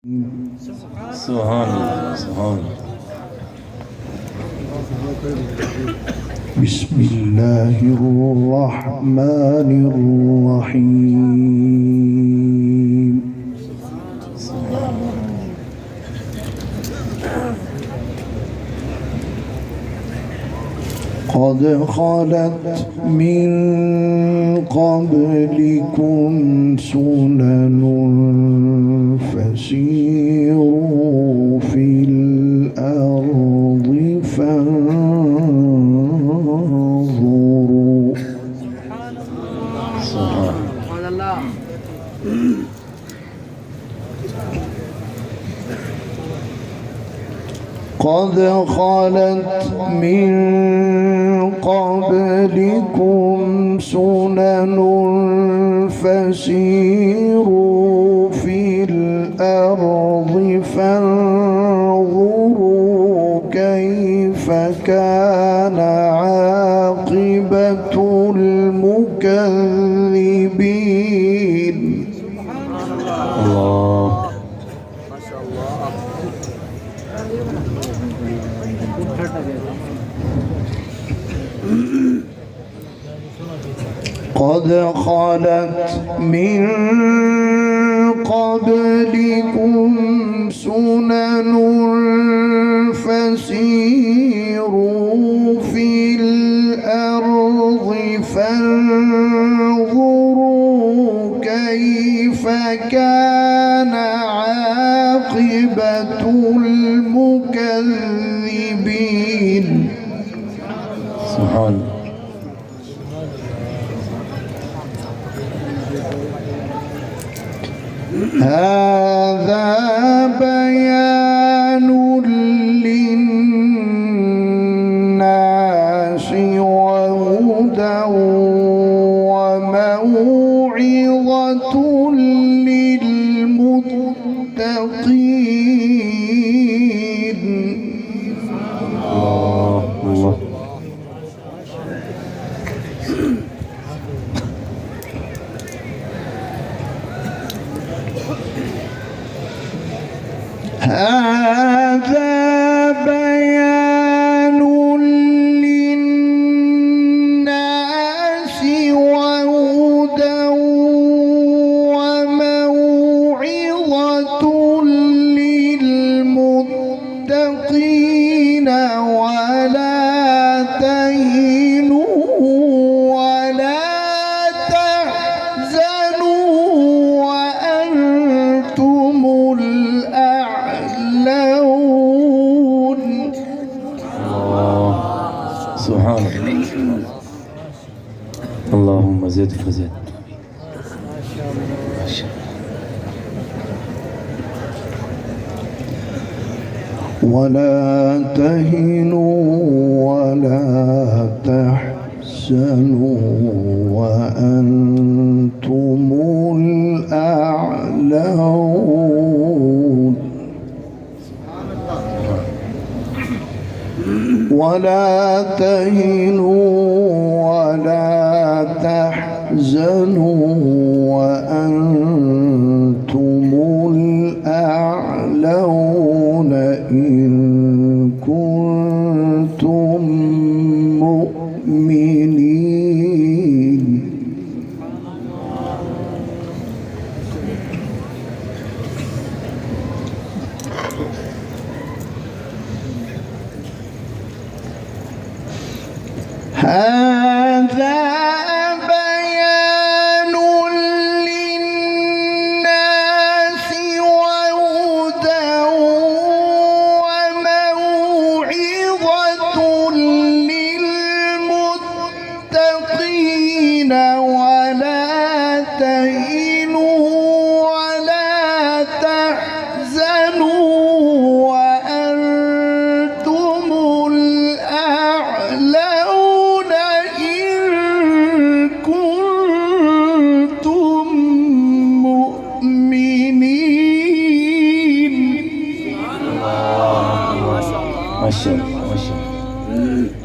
سبحان الله سبحان الله. بسم الله الرحمن الرحيم. قد خلت من قبلكم سنن فسيروا في الأرض فانظروا. سبحان الله. قد خلت من قبلكم سنن فسيروا في الأرض فانظروا كيف كان عاقبة المكذبين. الله قد خلت من قبلكم سنن فسيروا في الأرض فانظروا كيف كان عاقبة المكذبين. سبحان الله. هذا بيان للناس وهدى وموعظة للمتقين. الله هذا بيان للناس وهدى وموعظة للمتقين. ولا تهنوا ولا تحزنوا وأنتم الأعلون. سبحان الله. اللهم زد فزد. ولا تهنوا ولا تحزنوا وأنتم الأعلون. ولا تهنوا ولا تحزنوا وأنتم الأعلون إن كنتم مؤمنين. هذا بيان للناس وهدى وموعظة للمتقين. ولا تهنوا ولا تحزنوا وأنتم الأعلون إن كنتم مؤمنين. ما شاء الله ما شاء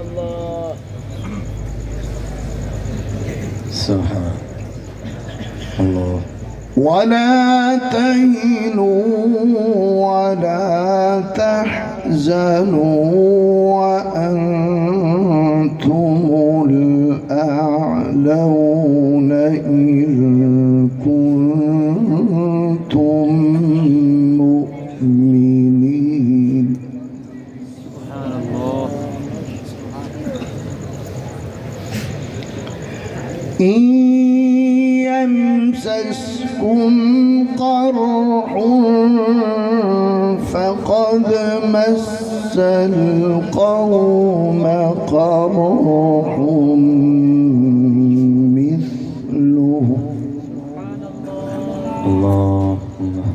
الله. سبحان الله. ولا تهنوا تحزنوا وأنتم الأعلون إن كنتم مؤمنين. سبحان الله. إن يمسسكم قرح فقد مس القوم قرح مثله. الله الله.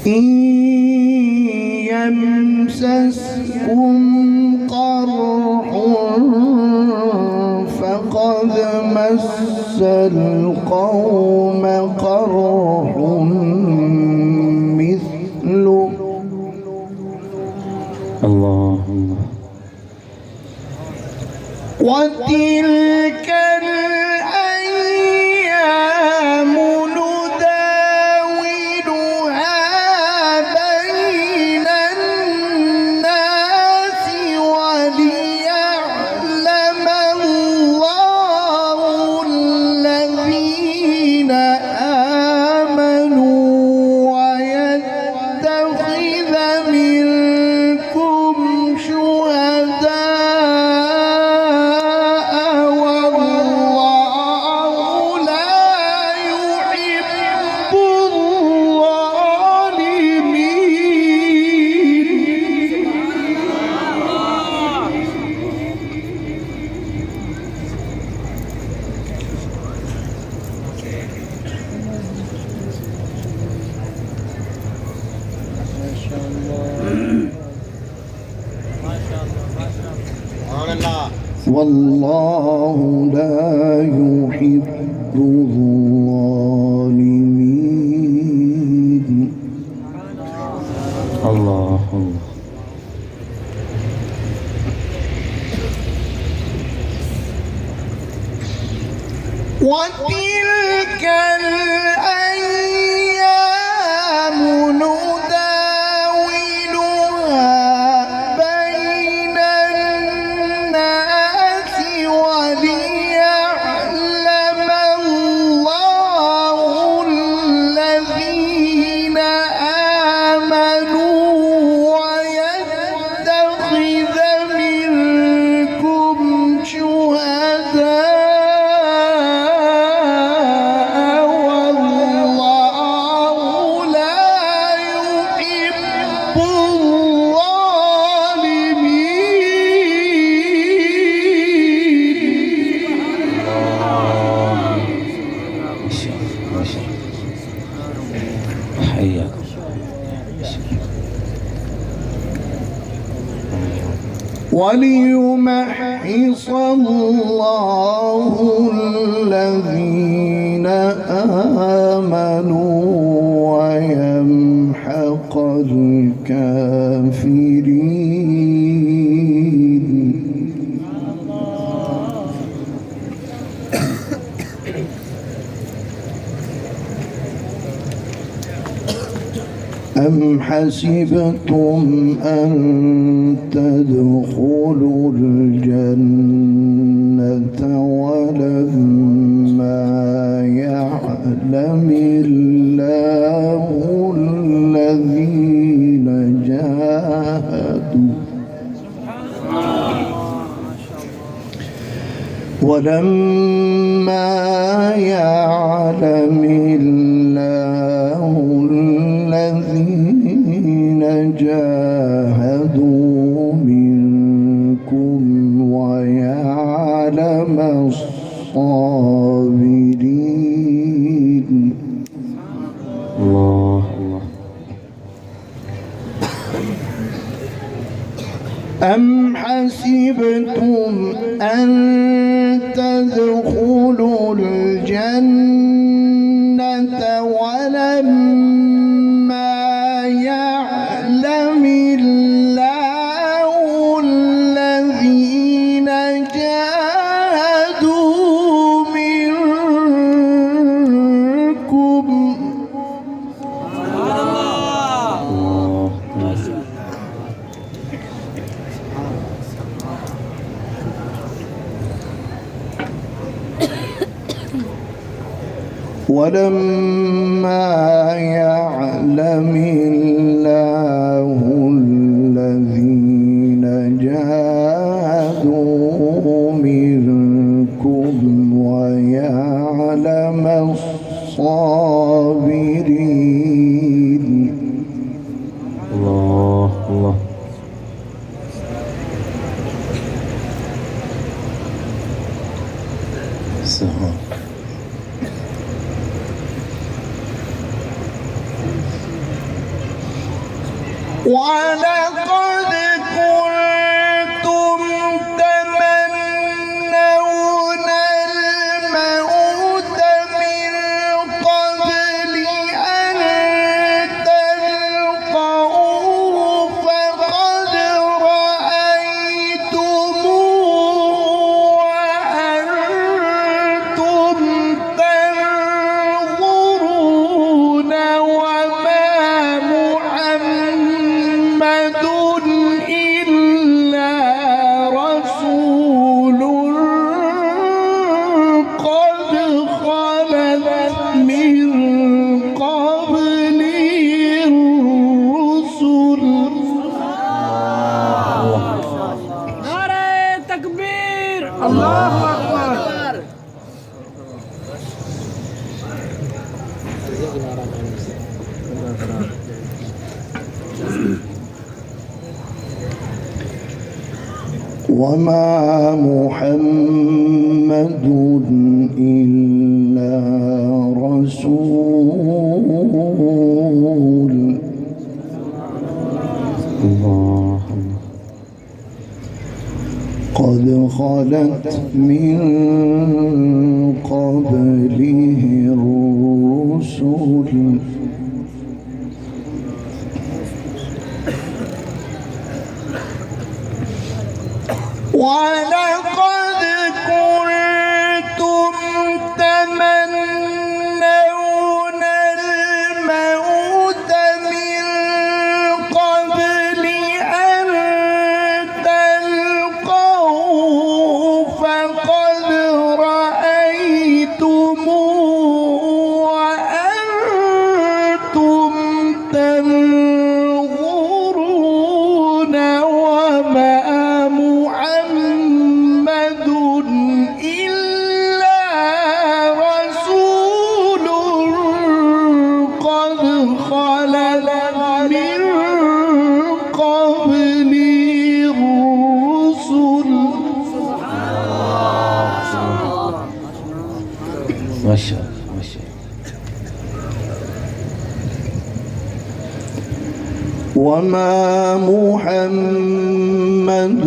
إن يمسسكم قرح فقد مس القوم قرح مثله. الله الله. وتلك الأيام نداولها بين الناس وليعلم الله الذين آمنوا ويتخذ منكم شهداء والله لا يحب والله لا يحب الظالمين. الله الله. وتلك الأيام نداولها بين الناس وليعلم الله الذين آمنوا ويتخذ منكم شهداء حياكم. وليمحص الله الذين آمنوا ويمحق الكافرين. أم حسبتم أن تدخلوا الجنة ولما يعلم الله الذين جاهدوا ولما يعلم الله الذين جاهدوا منكم ويعلم الصابرين. الله الله. أم حسبتم أن تدخلوا الجنة ولما يعلم الله الذين جاهدوا منكم ولما يعلم الله الذين جاهدوا منكم ويعلم الصابرين. الله الله. سبحان ولقد كنتم تمنون الموت من قبل أن تلقوه فقد رأيتموه وأنتم تنظرون وما محمد إلا رسول قد خلت من قبله الرسل. نعرة تكبير الله أكبر. وما محمد إلا رسول الله. قد خلت من قبله الرسل ولقد كنتم تمنون الموت من قبل أن تلقوه فقد رأيتموه وأنتم تنظرون وما محمد إلا رسول قد خلت من قبله الرسل. ما شاء الله ما شاء الله. وما محمد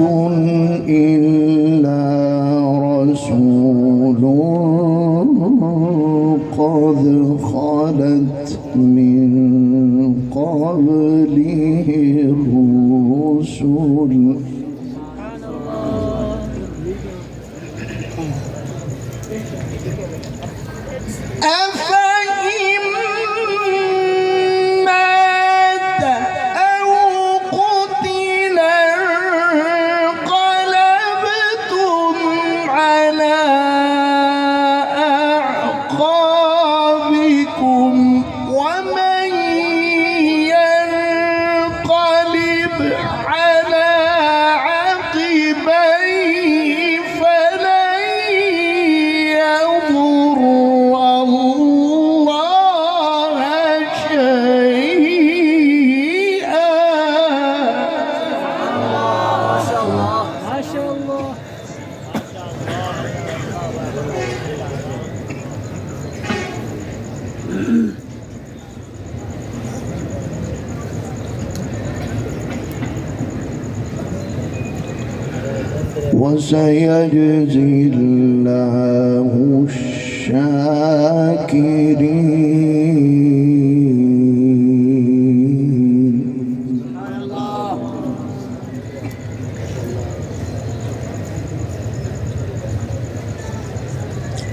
إلا رسول قد خلت من قبله الرسل أفإن مات أو قتل انقلبتم على أعقابكم ومن ينقلب على عقبيه فلن يضر الله شيئا. ما شاء الله ما شاء الله. وسيجزي الله الشاكرين.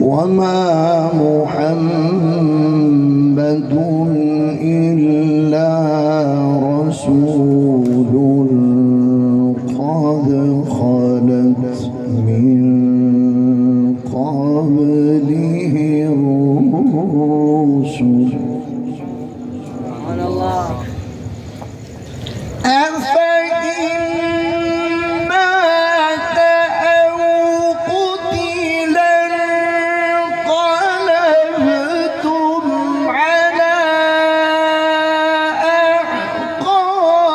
وما محمد إلا رسول قد خلت من قبله الرسل يوسف سبحان الله. أفإن مات أو قتلا انقلبتم على أعقابكم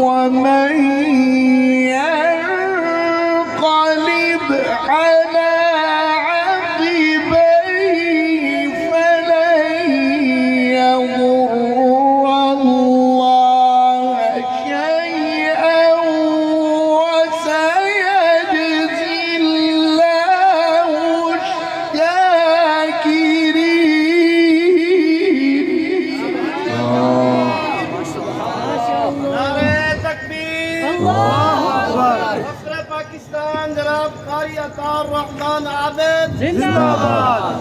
ومن ينقلب على عقبيه فلن يضر الله شيئا وسيجزي الله الشاكرين. नारे तकबीर الله أكبر. फख्र पाकिस्तान जनाब कारी अतार रहमान आबिद जिंदाबाद.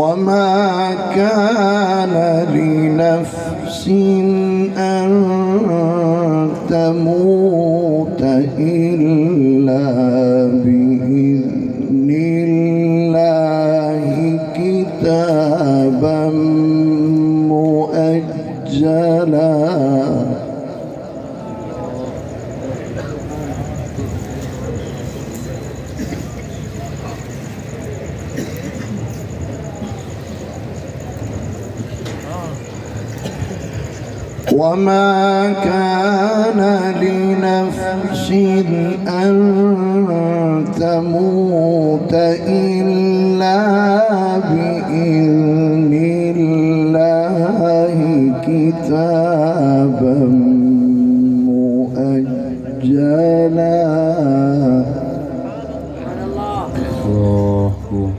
وما كان لنفس أن تموت إلا بإذن الله كتابا مؤجلا. وما كان لنفس أن تموت إلا بإذن الله كتابا مؤجلا. سبحان الله. الله الله.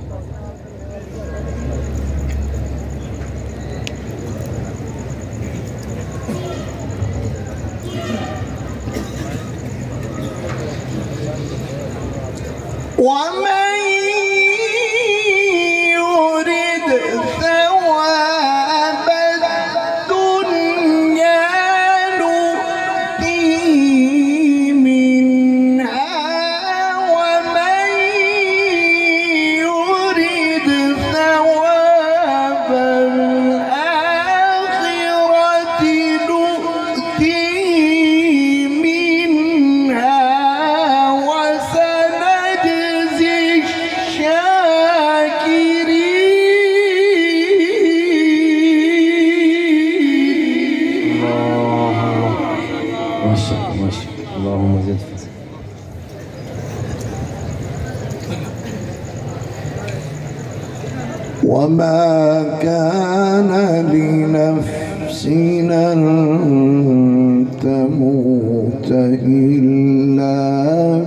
ومن يرد ثواب الدنيا نؤتيه منها ومن يرد ثواب الآخرة نؤتيه منها وسنجزي الشاكرين. الله الله. ما شاء الله ما شاء الله. اللهم زد فضل. وما كان لنفس أن تموت إلا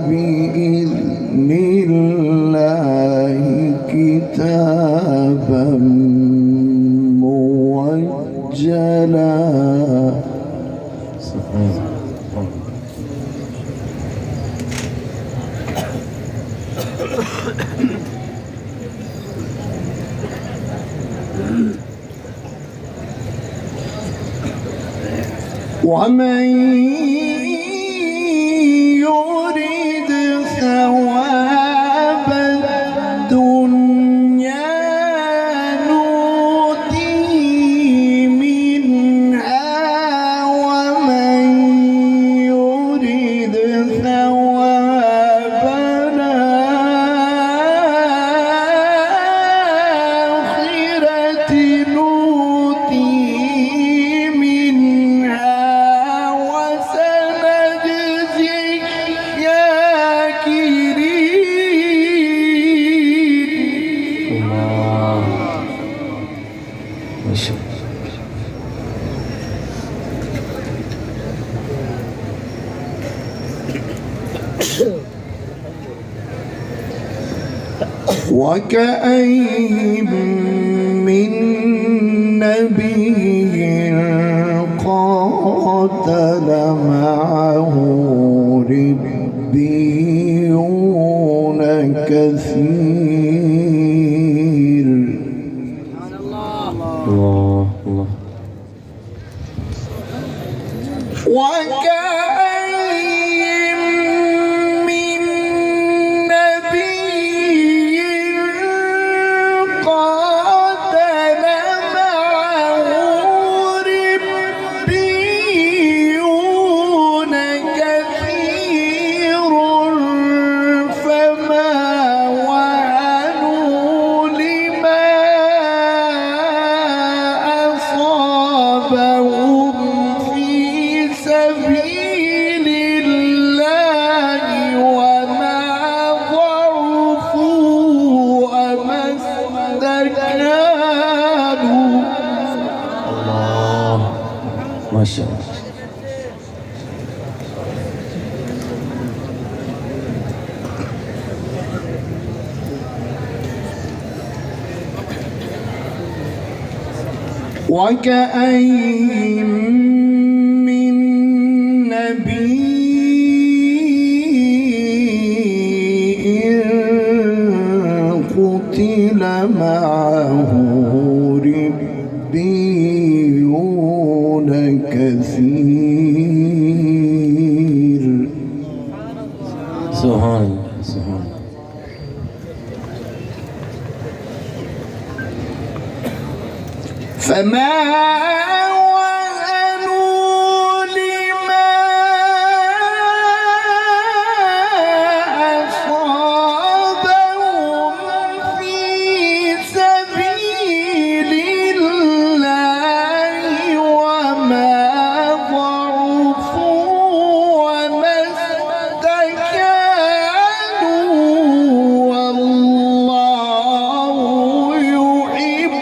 بإذن الله كتابا مؤجلا. سبحان الله. ومن يريد ثواب الدنيا نؤتيه منها ومن يريد ثواب الآخرة نؤتيه منها وسنجزي الشاكرين. الله ما شاء الله. وكأين من نبي قاتل معه ربيون كثير. الله الله. وكأين من نبي ما شاء الله. وكأين من نبي قتل معه ربيون كثير. سبحان الله سبحان الله. فما وهنوا لما أصابهم في سبيل الله وما ضعفوا وما استكانوا والله يحب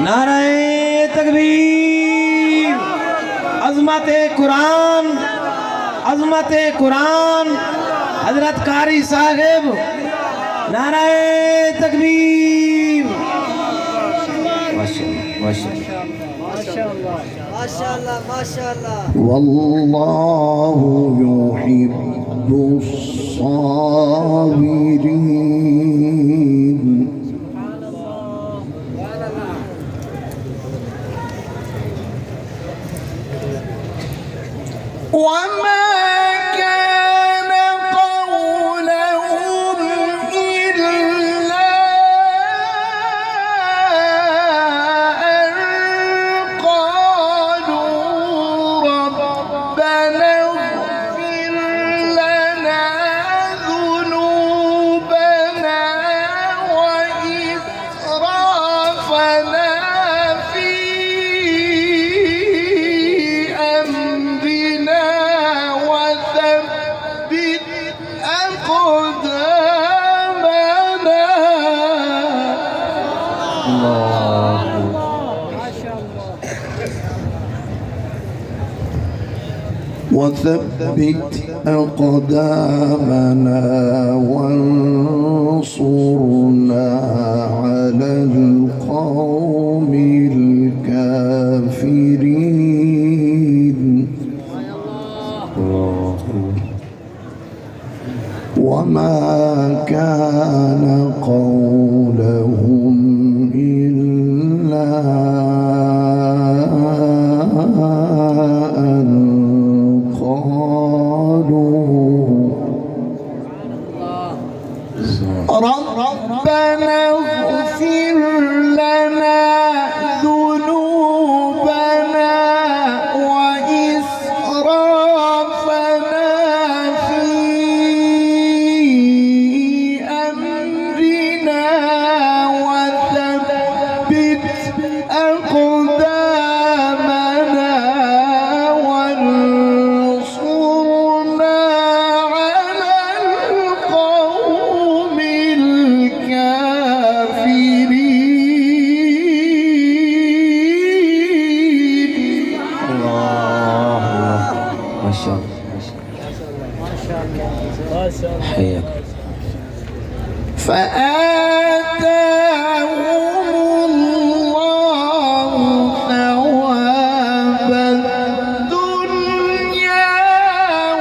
नारे तकबीर, अज़मत-ए कुरान, अज़मत-ए कुरान, हज़रत कारी साहिब, नारे तकबीर। माशाअल्लाह माशाअल्लाह माशाअल्लाह माशाअल्लाह। والله يحب الصابرين. وما كان قولهم إلا أن قالوا ربنا اغفر لنا ذنوبنا وإسرافنا في أمرنا وثبت أقدامنا. الله. وثبت أقدامنا وانصرنا على القوم الكافرين. الله. وما كان قولهم إلا أن قالوا ربنا اغفر لنا ذنوبنا وإسرافنا في أمرنا وثبت أقدامنا وانصرنا على القوم الكافرين. الله. ما شاء الله حياك. فآتاهم الله ثواب الدنيا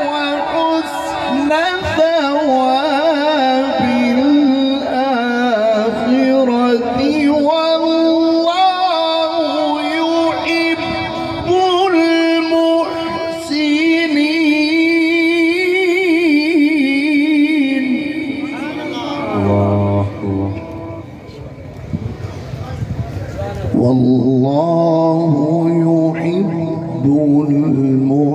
وحسن ثواب الآخرة والله يحب المحسنين. الله الله. والله يحب المحسنين.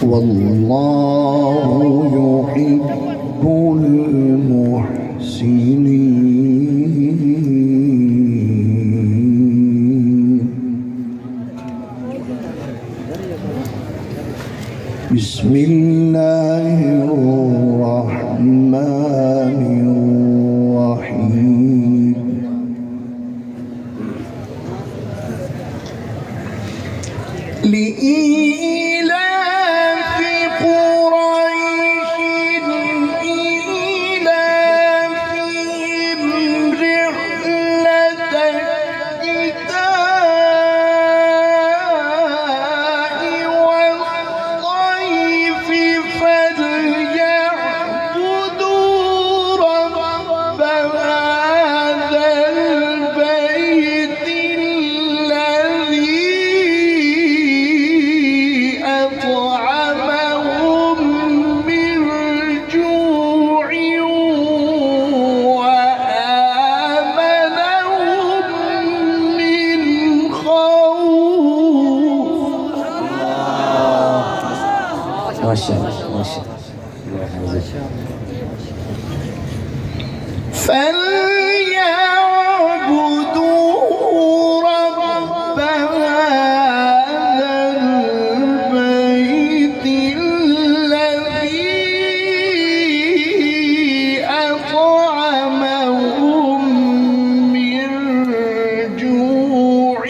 والله يحب المحسنين. بسم الله الرحمن الرحيم. لإيلاف قريش إيلافهم رحلة الشتاء والصيف فليعبدوا رب هذا البيت الذي أطعمهم من جوع وآمنهم من خوف. ما شاء الله ما شاء الله. اللهم زد. فليعبدوا رب هذا البيت الذي أطعمهم من جوع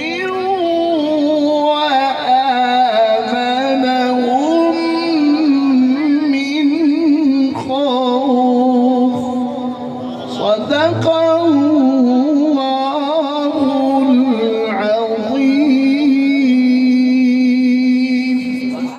وآمنهم من خوف. صدق